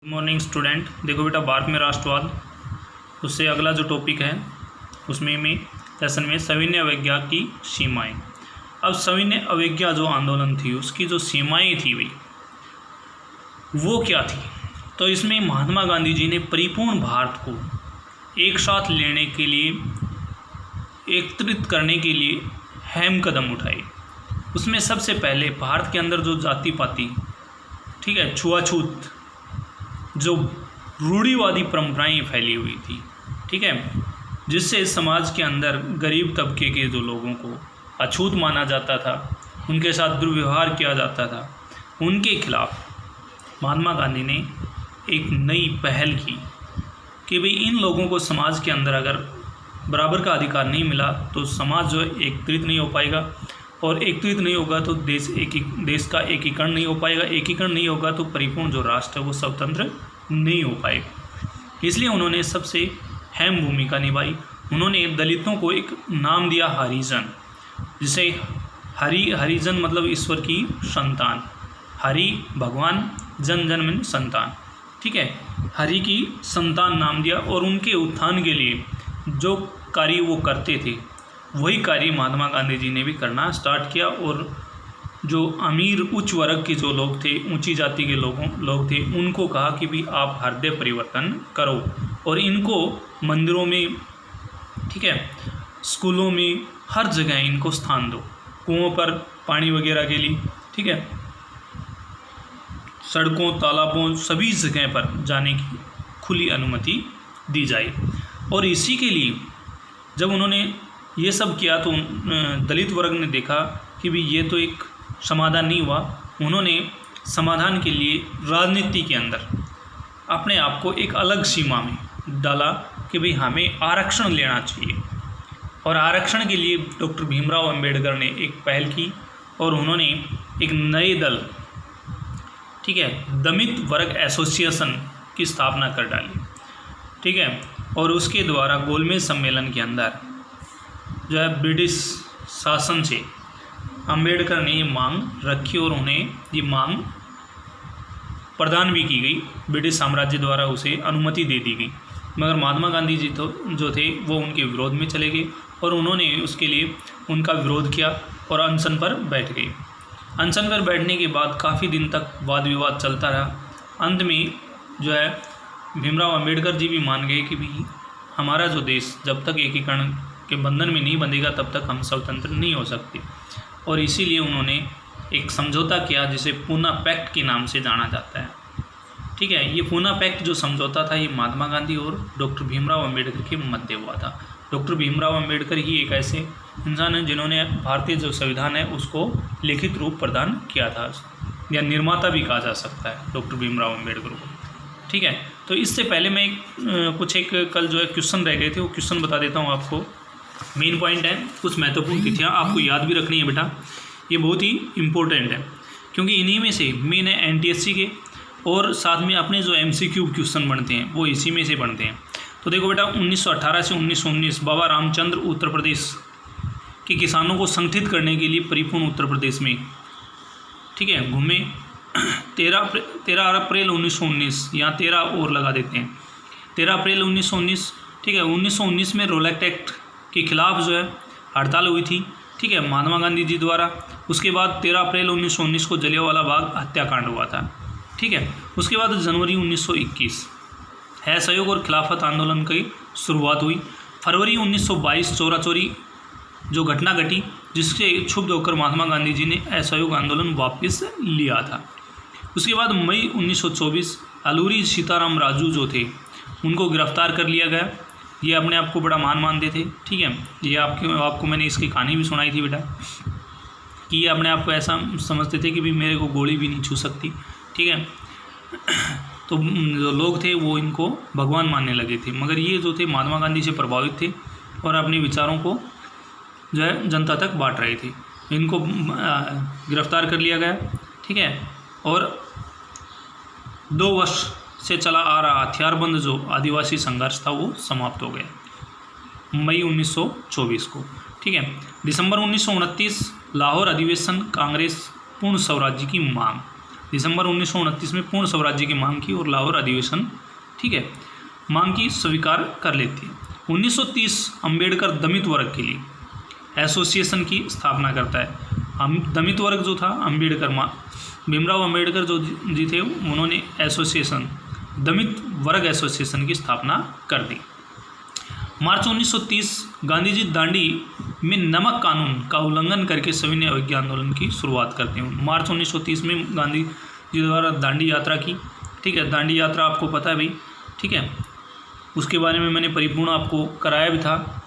Morning student. देखो बेटा, भारत में राष्ट्रवाद, उससे अगला जो टॉपिक है उसमें लेसन में सविनय अवज्ञा की सीमाएं। अब सविनय अवज्ञा जो आंदोलन थी उसकी जो सीमाएं थी भाई वो क्या थी, तो इसमें महात्मा गांधी जी ने परिपूर्ण भारत को एक साथ लेने के लिए, एकत्रित करने के लिए अहम कदम उठाए। उसमें सबसे पहले भारत के अंदर जो जाति पाति, ठीक है, छुआछूत, जो रूढ़िवादी परंपराएं फैली हुई थी, ठीक है, जिससे समाज के अंदर गरीब तबके के जो लोगों को अछूत माना जाता था, उनके साथ दुर्व्यवहार किया जाता था, उनके खिलाफ महात्मा गांधी ने एक नई पहल की कि भाई इन लोगों को समाज के अंदर अगर बराबर का अधिकार नहीं मिला तो समाज जो है एकत्रित नहीं हो पाएगा, और एकत्रित नहीं होगा तो देश का एकीकरण नहीं हो पाएगा, एकीकरण नहीं होगा तो परिपूर्ण जो राष्ट्र है वो स्वतंत्र नहीं हो पाएगा। इसलिए उन्होंने सबसे अहम भूमिका निभाई। उन्होंने दलितों को एक नाम दिया हरिजन, जिसे हरिजन मतलब ईश्वर की संतान, हरि भगवान, जन जन में संतान, ठीक है, हरि की संतान नाम दिया। और उनके उत्थान के लिए जो कार्य वो करते थे वही कार्य महात्मा गांधी जी ने भी करना स्टार्ट किया। और जो अमीर उच्च वर्ग के जो लोग थे, ऊंची जाति के लोग थे, उनको कहा कि भी आप हृदय परिवर्तन करो और इनको मंदिरों में, ठीक है, स्कूलों में, हर जगह इनको स्थान दो, कुओं पर पानी वगैरह के लिए, ठीक है, सड़कों, तालाबों, सभी जगह पर जाने की खुली अनुमति दी जाए। और इसी के लिए जब उन्होंने ये सब किया तो दलित वर्ग ने देखा कि भी ये तो एक समाधान नहीं हुआ। उन्होंने समाधान के लिए राजनीति के अंदर अपने आप को एक अलग सीमा में डाला कि भाई हमें आरक्षण लेना चाहिए। और आरक्षण के लिए डॉक्टर भीमराव अंबेडकर ने एक पहल की और उन्होंने एक नए दल, ठीक है, दलित वर्ग एसोसिएशन की स्थापना कर डाली, ठीक है। और उसके द्वारा गोलमेज सम्मेलन के अंदर जो है ब्रिटिश शासन से अंबेडकर ने ये मांग रखी और उन्हें ये मांग प्रदान भी की गई, ब्रिटिश साम्राज्य द्वारा उसे अनुमति दे दी गई। मगर महात्मा गांधी जी तो जो थे वो उनके विरोध में चले गए और उन्होंने उसके लिए उनका विरोध किया और अनशन पर बैठ गए। अनशन पर बैठने के बाद काफ़ी दिन तक वाद विवाद चलता रहा। अंत में जो है भीमराव अंबेडकर जी भी मान गए कि भी हमारा जो देश जब तक एकीकरण के बंधन में नहीं बंधेगा तब तक हम स्वतंत्र नहीं हो सकते। और इसीलिए उन्होंने एक समझौता किया जिसे पूना पैक्ट के नाम से जाना जाता है, ठीक है। ये पूना पैक्ट जो समझौता था ये महात्मा गांधी और डॉक्टर भीमराव अंबेडकर के मध्य हुआ था। डॉक्टर भीमराव अंबेडकर ही एक ऐसे इंसान हैं जिन्होंने भारतीय जो संविधान है उसको लिखित रूप प्रदान किया था, या निर्माता भी कहा जा सकता है डॉक्टर भीमराव अंबेडकर को, ठीक है। तो इससे पहले मैं एक कल जो है क्वेश्चन रह गए थे वो क्वेश्चन बता देता हूँ आपको। मेन पॉइंट है, कुछ महत्वपूर्ण तिथियाँ आपको याद भी रखनी है बेटा, ये बहुत ही इम्पोर्टेंट है क्योंकि इन्हीं में से मेन है एनटीएससी के, और साथ में अपने जो एमसीक्यू क्वेश्चन बनते हैं वो इसी में से बनते हैं। तो देखो बेटा, 1918 से 1919 बाबा रामचंद्र उत्तर प्रदेश के किसानों को संगठित करने के लिए परिपूर्ण उत्तर प्रदेश में, ठीक है, घूमे। 13 अप्रैल 1919, यहाँ 13 और लगा देते हैं, 13 अप्रैल 1919, ठीक है। 1919 में रोलेक्ट एक्ट के खिलाफ जो है हड़ताल हुई थी, ठीक है, महात्मा गांधी जी द्वारा। उसके बाद 13 अप्रैल 1919 को जलियांवाला बाग हत्याकांड हुआ था, ठीक है। उसके बाद जनवरी 1921 असहयोग और खिलाफत आंदोलन की शुरुआत हुई। फरवरी 1922 चौरा-चौरी जो घटना घटी जिससे क्षुब्ध होकर महात्मा गांधी जी ने असहयोग आंदोलन वापस लिया था। उसके बाद मई 1924 अलूरी सीताराम राजू जो थे उनको गिरफ्तार कर लिया गया। ये अपने आप को बड़ा मान मानते थे, ठीक है। ये आपको मैंने इसकी कहानी भी सुनाई थी बेटा कि ये अपने आप को ऐसा समझते थे कि भी मेरे को गोली भी नहीं छू सकती, ठीक है। तो जो लोग थे वो इनको भगवान मानने लगे थे। मगर ये जो थे महात्मा गांधी से प्रभावित थे और अपने विचारों को जो है जनता तक बांट रहे थे। इनको गिरफ्तार कर लिया गया, ठीक है। और 2 वर्ष से चला आ रहा हथियारबंद जो आदिवासी संघर्ष था वो समाप्त हो गया मई 1924 को, ठीक है। दिसंबर 1929 लाहौर अधिवेशन, कांग्रेस पूर्ण स्वराज्य की मांग। दिसंबर 1929 में पूर्ण स्वराज्य की मांग की और लाहौर अधिवेशन, ठीक है, मांग की स्वीकार कर लेती है। 1930 अंबेडकर दलित वर्ग के लिए एसोसिएशन की स्थापना करता है। हम दलित वर्ग जो था अंबेडकर भीमराव अंबेडकर जो जी थे उन्होंने एसोसिएशन दलित वर्ग एसोसिएशन की स्थापना कर दी। मार्च 1930 गांधी जी दांडी में नमक कानून का उल्लंघन करके सविनय अवज्ञा आंदोलन की शुरुआत करते हैं। मार्च 1930 में गांधी जी द्वारा दांडी यात्रा की, ठीक है, दांडी यात्रा आपको पता है भाई, ठीक है, उसके बारे में मैंने परिपूर्ण आपको कराया भी था,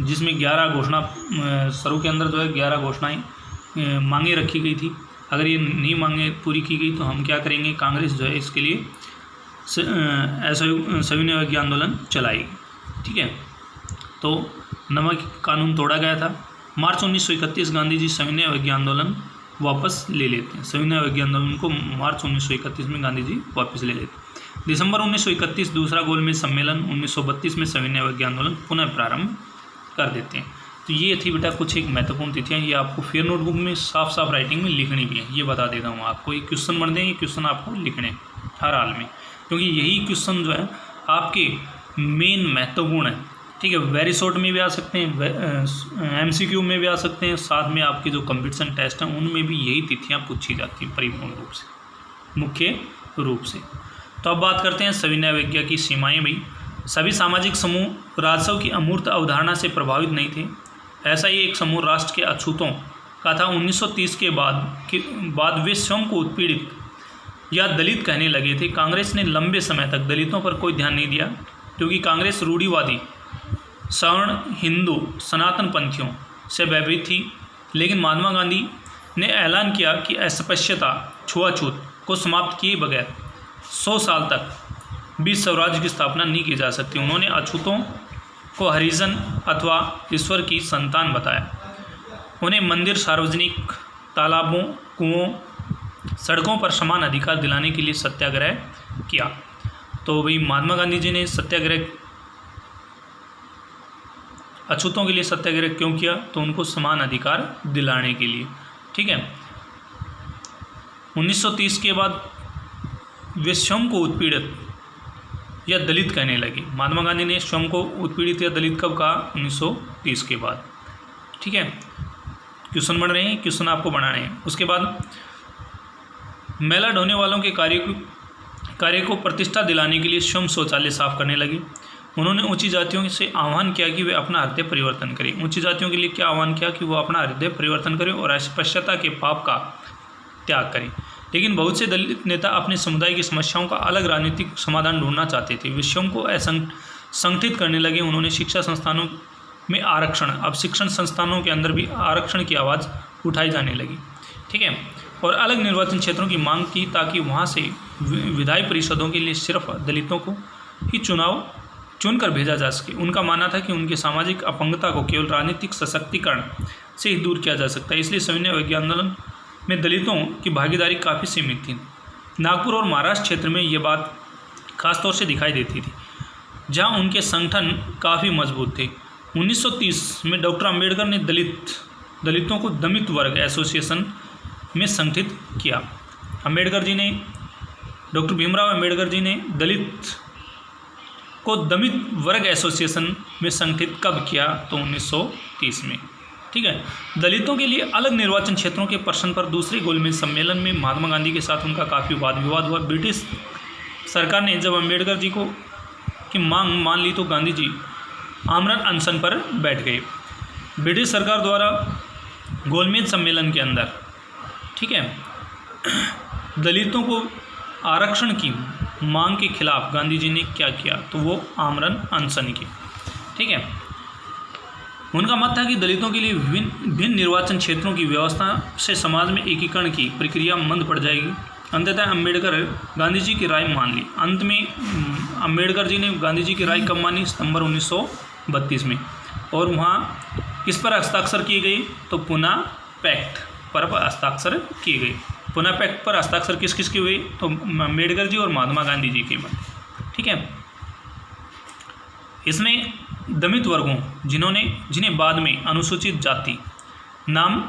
जिसमें 11 घोषणा शुरू के अंदर जो है 11 घोषणाएं मांगे रखी गई थी। अगर ये नहीं मांगे पूरी की गई तो हम क्या करेंगे, कांग्रेस जो है इसके लिए सविनय अवज्ञा आंदोलन चलाएगी, ठीक है। तो नमक कानून तोड़ा गया था। मार्च 1931 गांधी जी सविनय अवज्ञा आंदोलन वापस ले लेते हैं। सविनय अवज्ञा आंदोलन को मार्च 1931 में गांधी जी वापस ले लेते हैं। दिसंबर 1931 दूसरा गोलमेज सम्मेलन, 1932 में सविनय अवज्ञा आंदोलन पुनः प्रारंभ कर देते हैं। तो ये थी बेटा कुछ एक महत्वपूर्ण तिथियाँ, ये आपको फिर नोटबुक में साफ साफ राइटिंग में लिखनी भी है, ये बता देता हूँ आपको। ये क्वेश्चन बन देंगे, क्वेश्चन आपको लिखने हर हाल में, क्योंकि यही क्वेश्चन जो है आपके मेन महत्वपूर्ण है, ठीक है। वेरी शॉर्ट में भी आ सकते हैं, एमसीक्यू में भी आ सकते हैं, साथ में आपके जो कंपटीशन टेस्ट हैं उनमें भी यही तिथियाँ पूछी जाती हैं परिपूर्ण रूप से, मुख्य रूप से। तो अब बात करते हैं सविनय अवज्ञा की सीमाएं। भाई सभी सामाजिक समूह राजस्व की अमूर्त अवधारणा से प्रभावित नहीं थे। ऐसा ही एक समूह राष्ट्र के अछूतों का था। 1930 के बाद वे स्वयं को उत्पीड़ित या दलित कहने लगे थे। कांग्रेस ने लंबे समय तक दलितों पर कोई ध्यान नहीं दिया, क्योंकि कांग्रेस रूढ़िवादी सवर्ण हिंदू सनातन पंथियों से भयभीत थी। लेकिन महात्मा गांधी ने ऐलान किया कि अस्पृश्यता छुआछूत को समाप्त किए बगैर 100 साल तक भी स्वराज्य की स्थापना नहीं की जा सकती। उन्होंने अछूतों को हरिजन अथवा ईश्वर की संतान बताया। उन्हें मंदिर, सार्वजनिक तालाबों, कुओं, सड़कों पर समान अधिकार दिलाने के लिए सत्याग्रह किया। तो भाई महात्मा गांधी जी ने सत्याग्रह अछूतों के लिए सत्याग्रह क्यों किया, तो उनको समान अधिकार दिलाने के लिए, ठीक है। 1930 के बाद वे स्वयं को उत्पीड़ित या दलित कहने लगे। महात्मा गांधी ने स्वयं को उत्पीड़ित या दलित कब कहा, 1930 के बाद, ठीक है। क्वेश्चन बन रहे हैं, क्वेश्चन आपको बनाने हैं। उसके बाद मैला ढोने वालों के कार्य को प्रतिष्ठा दिलाने के लिए स्वयं शौचालय साफ करने लगे। उन्होंने ऊंची जातियों से आह्वान किया कि वे अपना हृदय परिवर्तन करें। ऊंची जातियों के लिए क्या आह्वान किया कि वो अपना हृदय परिवर्तन करें और अस्पृश्यता के पाप का त्याग करें। लेकिन बहुत से दलित नेता अपने समुदाय की समस्याओं का अलग राजनीतिक समाधान ढूंढना चाहते थे। वे स्वयं को संगठित करने लगे। उन्होंने शिक्षा संस्थानों में आरक्षण, अब शिक्षण संस्थानों के अंदर भी आरक्षण की आवाज़ उठाई जाने लगी, ठीक है, और अलग निर्वाचन क्षेत्रों की मांग की, ताकि वहाँ से विधायी परिषदों के लिए सिर्फ दलितों को ही चुनकर भेजा जा सके। उनका मानना था कि उनकी सामाजिक अपंगता को केवल राजनीतिक सशक्तिकरण से ही दूर किया जा सकता है। इसलिए सविनय अवज्ञा आंदोलन में दलितों की भागीदारी काफ़ी सीमित थी। नागपुर और महाराष्ट्र क्षेत्र में ये बात खासतौर से दिखाई देती थी, जहां उनके संगठन काफ़ी मजबूत थे। 1930 में डॉक्टर अंबेडकर ने दलितों को दलित वर्ग एसोसिएशन में संगठित किया। डॉक्टर भीमराव अंबेडकर जी ने दलित को दलित वर्ग एसोसिएशन में संगठित कब किया, तो 1930 में, ठीक है। दलितों के लिए अलग निर्वाचन क्षेत्रों के प्रश्न पर दूसरे गोलमेज सम्मेलन में महात्मा गांधी के साथ उनका काफ़ी वाद विवाद हुआ। ब्रिटिश सरकार ने जब अंबेडकर जी की मांग मान ली तो गांधी जी आमरण अनशन पर बैठ गए। ब्रिटिश सरकार द्वारा गोलमेज सम्मेलन के अंदर, ठीक है, दलितों को आरक्षण की मांग के खिलाफ गांधी जी ने क्या किया, तो वो आमरण अनशन की, ठीक है। उनका मत था कि दलितों के लिए भिन्न निर्वाचन क्षेत्रों की व्यवस्था से समाज में एकीकरण की प्रक्रिया मंद पड़ जाएगी। अंततः अंबेडकर गांधी जी की राय मान ली। अंत में अंबेडकर जी ने गांधी जी की राय कब मानी, सितंबर 1932 में, और वहाँ किस पर हस्ताक्षर किए गए, तो पुना पैक्ट पर हस्ताक्षर किए गए। पुना पैक्ट पर हस्ताक्षर किस किस के हुए, तो अंबेडकर जी और महात्मा गांधी जी के मध्य, ठीक है। इसमें दलित वर्गों जिन्हें बाद में अनुसूचित जाति नाम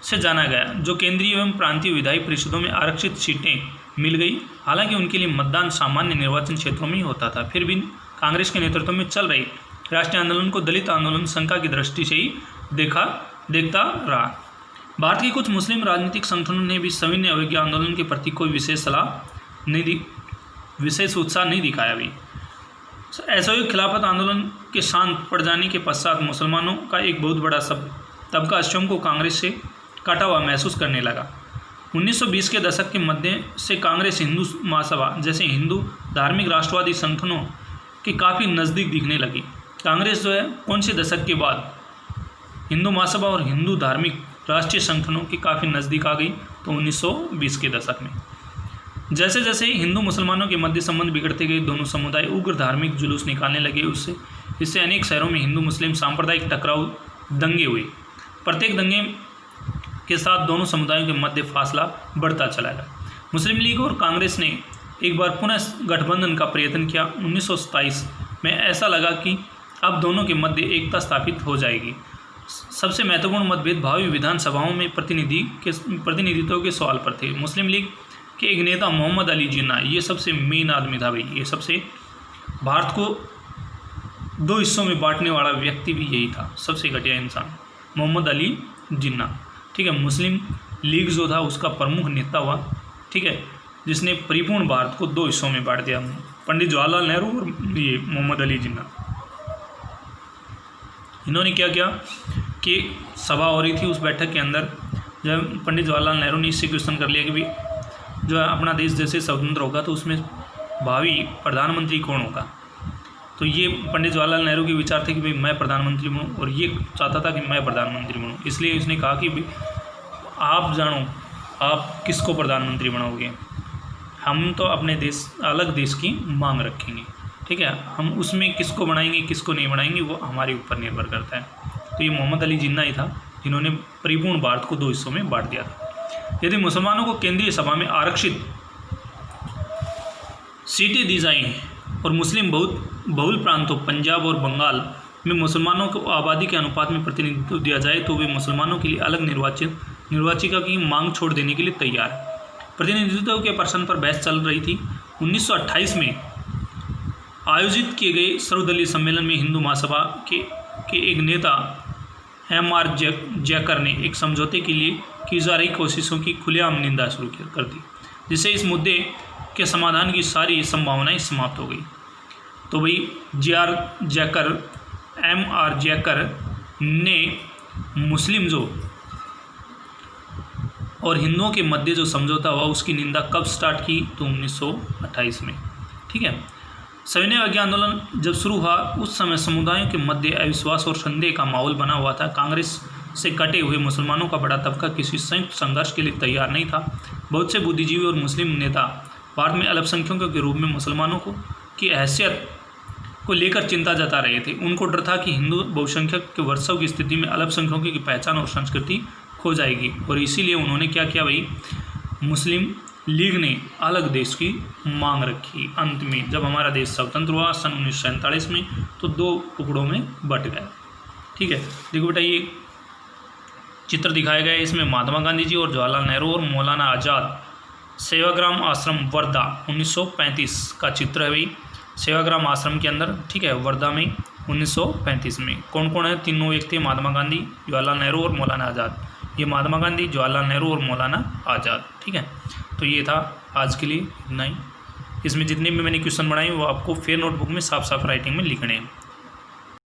से जाना गया, जो केंद्रीय एवं प्रांतीय विधायी परिषदों में आरक्षित सीटें मिल गई। हालांकि उनके लिए मतदान सामान्य निर्वाचन क्षेत्रों में ही होता था। फिर भी कांग्रेस के नेतृत्व में चल रही राष्ट्रीय आंदोलन को दलित आंदोलन शंका की दृष्टि से ही देखता रहा। भारत के कुछ मुस्लिम राजनीतिक संगठनों ने भी सविनय अवज्ञा आंदोलन के प्रति कोई विशेष उत्साह नहीं दिखाया। भी असहयोग खिलाफत आंदोलन के शांत पड़ जाने के पश्चात मुसलमानों का एक बहुत बड़ा तबका स्वयं को कांग्रेस से काटा हुआ महसूस करने लगा। 1920 के दशक के मध्य से कांग्रेस हिंदू महासभा जैसे हिंदू धार्मिक राष्ट्रवादी संगठनों के काफ़ी नज़दीक दिखने लगी। कांग्रेस जो है कौन से दशक के बाद हिंदू महासभा और हिंदू धार्मिक राष्ट्रीय संगठनों के काफ़ी नज़दीक आ गई, तो 1920 के दशक में। जैसे जैसे हिंदू मुसलमानों के मध्य संबंध बिगड़ते गए, दोनों समुदाय उग्र धार्मिक जुलूस निकालने लगे। इससे अनेक शहरों में हिंदू मुस्लिम सांप्रदायिक टकराव दंगे हुए। प्रत्येक दंगे के साथ दोनों समुदायों के मध्य फासला बढ़ता चला गया। मुस्लिम लीग और कांग्रेस ने एक बार पुनः गठबंधन का प्रयत्न किया। 1927 में ऐसा लगा कि अब दोनों के मध्य एकता स्थापित हो जाएगी। सबसे महत्वपूर्ण मतभेद भावी विधानसभाओं में प्रतिनिधित्व के सवाल पर थे। मुस्लिम लीग के एक नेता मोहम्मद अली जिन्ना, ये सबसे मेन आदमी था भाई, ये सबसे भारत को दो हिस्सों में बांटने वाला व्यक्ति भी यही था, सबसे घटिया इंसान मोहम्मद अली जिन्ना। ठीक है, मुस्लिम लीग जो था उसका प्रमुख नेता हुआ, ठीक है, जिसने परिपूर्ण भारत को दो हिस्सों में बांट दिया। पंडित जवाहरलाल नेहरू और ये मोहम्मद अली जिन्ना, इन्होंने क्या किया कि सभा हो रही थी, उस बैठक के अंदर जब पंडित जवाहरलाल नेहरू ने इससे क्वेश्चन कर लिया कि भाई जो है अपना देश जैसे स्वतंत्र होगा तो उसमें भावी प्रधानमंत्री कौन होगा। तो ये पंडित जवाहरलाल नेहरू के विचार थे कि भाई मैं प्रधानमंत्री बनूँ, और ये चाहता था कि मैं प्रधानमंत्री बनूँ। इसलिए उसने कहा कि भाई आप जानो आप किसको प्रधानमंत्री बनाओगे, हम तो अपने देश अलग देश की मांग रखेंगे, ठीक है, हम उसमें किसको बनाएंगे किसको नहीं बनाएंगे वो हमारे ऊपर निर्भर करता है। तो ये मोहम्मद अली जिन्ना ही था जिन्होंने परिपूर्ण भारत को दो हिस्सों में बांट दिया था। यदि मुसलमानों को केंद्रीय सभा में आरक्षित सीटें दी जाएं और मुस्लिम बहुल प्रांतों पंजाब और बंगाल में मुसलमानों को आबादी के अनुपात में प्रतिनिधित्व दिया जाए, तो वे मुसलमानों के लिए अलग निर्वाचिका की मांग छोड़ देने के लिए तैयार है। प्रतिनिधित्व के प्रश्न पर बहस चल रही थी। 1928 में आयोजित किए गए सर्वदलीय सम्मेलन में हिंदू महासभा के एक नेता M.R. जैकर ने एक समझौते के लिए की जा रही कोशिशों की खुलेआम निंदा शुरू कर दी, जिससे इस मुद्दे के समाधान की सारी संभावनाएं समाप्त हो गई। तो भाई M.R. जैकर ने मुस्लिम जो और हिंदुओं के मध्य जो समझौता हुआ उसकी निंदा कब स्टार्ट की, तो 1928 में। ठीक है, सविनय अवज्ञा आंदोलन जब शुरू हुआ उस समय समुदायों के मध्य अविश्वास और संदेह का माहौल बना हुआ था। कांग्रेस से कटे हुए मुसलमानों का बड़ा तबका किसी संयुक्त संघर्ष के लिए तैयार नहीं था। बहुत से बुद्धिजीवी और मुस्लिम नेता भारत में अल्पसंख्यकों के रूप में मुसलमानों की हैसियत को लेकर चिंता जता रहे थे। उनको डर था कि हिंदू बहुसंख्यक के वर्षों की स्थिति में अल्पसंख्यकों की पहचान और संस्कृति खो जाएगी, और इसीलिए उन्होंने क्या किया भाई, मुस्लिम लीग ने अलग देश की मांग रखी। अंत में जब हमारा देश स्वतंत्र हुआ सन 1947 में, तो दो टुकड़ों में बट गया। ठीक है, देखो बेटा ये चित्र दिखाया गया है, इसमें महात्मा गांधी जी और जवाहरलाल नेहरू और मौलाना आज़ाद सेवाग्राम आश्रम वर्धा 1935 का चित्र है भाई, सेवाग्राम आश्रम के अंदर, ठीक है, वर्धा में 1935 में। कौन कौन है, तीनों व्यक्ति, महात्मा गांधी, जवाहरलाल नेहरू और मौलाना आज़ाद। ये महात्मा गांधी, जवाहरलाल नेहरू और मौलाना आज़ाद। ठीक है, तो ये था आज के लिए इतना ही। इसमें जितने भी मैंने क्वेश्चन बनाए वो आपको फेयर नोटबुक में साफ साफ राइटिंग में लिखने हैं।